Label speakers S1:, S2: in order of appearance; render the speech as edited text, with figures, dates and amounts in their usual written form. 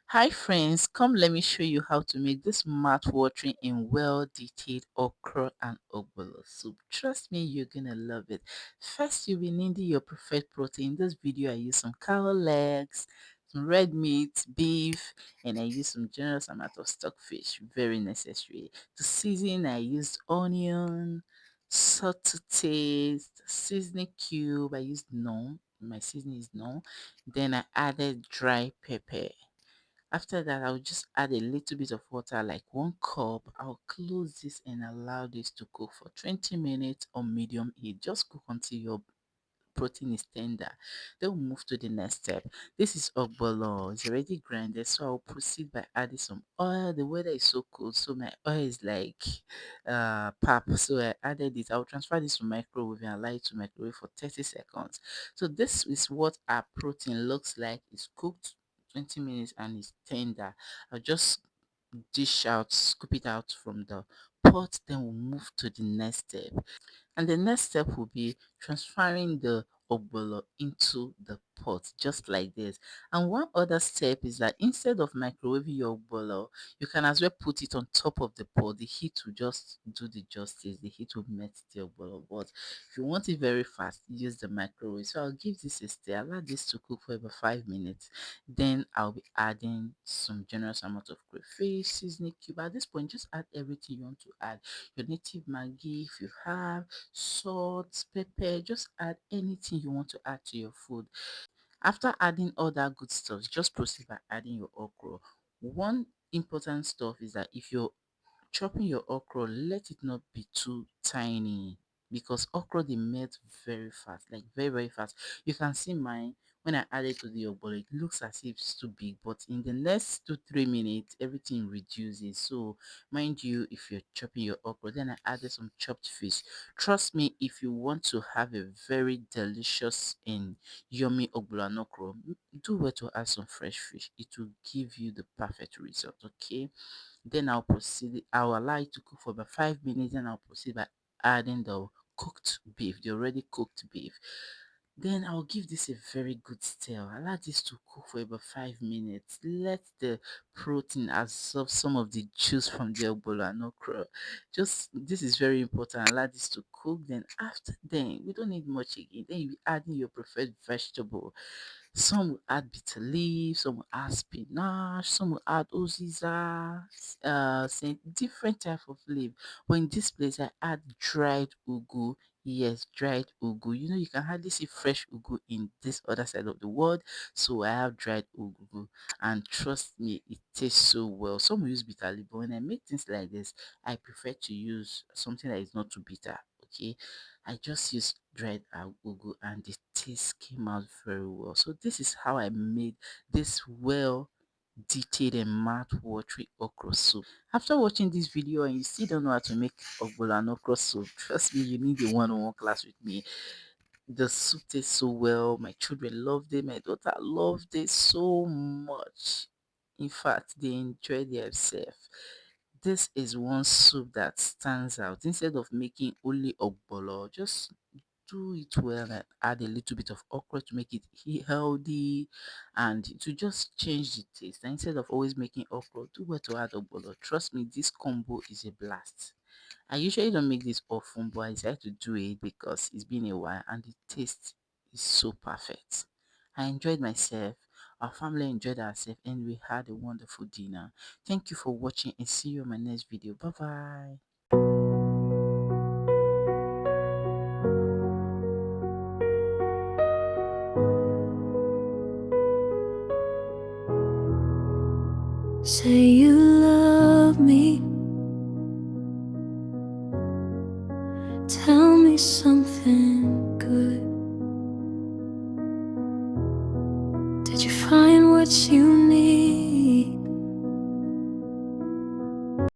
S1: Hi friends, come let me show you how to make this mouth-watering and well-detailed okra and ogbono soup. Trust me, you're gonna love it. First, you'll be needing your preferred protein. In this video, I use some cow legs, some red meat, beef, and I use some generous amount of stockfish. Very necessary. To season, I used onion, salt to taste, seasoning cube. I used none. My seasoning is none. Then I added dry pepper. After that, I'll just add a little bit of water, like 1 cup. I'll close this and allow this to cook for 20 minutes on medium heat. Just cook until your protein is tender. Then we'll move to the next step. This is ogbono. It's already grinded, so I'll proceed by adding some oil. The weather is so cold, so my oil is like pap. So I added it. I'll transfer this to microwave and allow it to microwave for 30 seconds. So this is what our protein looks like. It's cooked 20 minutes and it's tender. I'll just dish out, scoop it out from the pot. Then we'll move to the next step. And the next step will be transferring the ogbolo into the pot, just like this. And one other step is that instead of microwaving your ogbolo, you can as well put it on top of the pot. The heat will just do the justice. The heat will melt the ogbolo. But if you want it very fast, use the microwave. So I'll give this a stir. Allow this to cook for about 5 minutes. Then I'll be adding some generous amount of crayfish, seasoning cube. At this point, just add everything you want to add. Your native Maggi if you have, salt, pepper, just add anything you want to add to your food. After adding all that good stuff, just proceed by adding your okra. One important stuff is that if you're chopping your okra, let it not be too tiny because okra they melt very fast, like very fast. You can see mine when I added to the ogbono, it looks as if it's too big, but in the next 2-3 minutes, everything reduces. So mind you, if you're chopping your okra, then I added some chopped fish. Trust me, if you want to have a very delicious and yummy ogbono and okra, do well to add some fresh fish. It will give you the perfect result. Okay, then I'll allow it to cook for about 5 minutes. Then I'll proceed by adding the cooked beef, the already cooked beef. Then I'll give this a very good stir. Allow this to cook for about 5 minutes. Let the protein absorb some of the juice from the ogbono and okra. Just this is very important. Allow this to cook. Then after then we don't need much again. Then you be adding your preferred vegetable. Some will add bitter leaf, some will add spinach, some will add uziza, say different type of leaf. But in this place, I add dried ugu. Yes, dried ugu. You know, you can hardly see fresh ugu in this other side of the world. So I have dried ugu. And trust me, it tastes so well. Some will use bitter leaf, but when I make things like this, I prefer to use something that is not too bitter. Okay, I just used dried ugu and the taste came out very well. So this is how I made this well detailed and mouth-watering okra soup. After watching this video and you still don't know how to make ogbono and okra soup, trust me, you need a one-on-one class with me. The soup tastes so well. My children loved it. My daughter loved it so much. In fact, they enjoyed themselves. This is one soup that stands out. Instead of making only ogbolo, just do it well and add a little bit of okra to make it healthy and to just change the taste. And instead of always making okra, do well to add ogbolo. Trust me, this combo is a blast. I usually don't make this often, but I decided to do it because it's been a while and the taste is so perfect. I enjoyed myself. Our family enjoyed ourselves and we had a wonderful dinner. Thank you for watching and see you in my next video. Bye bye.
S2: Say you love me, tell me something good. Did you find what you need?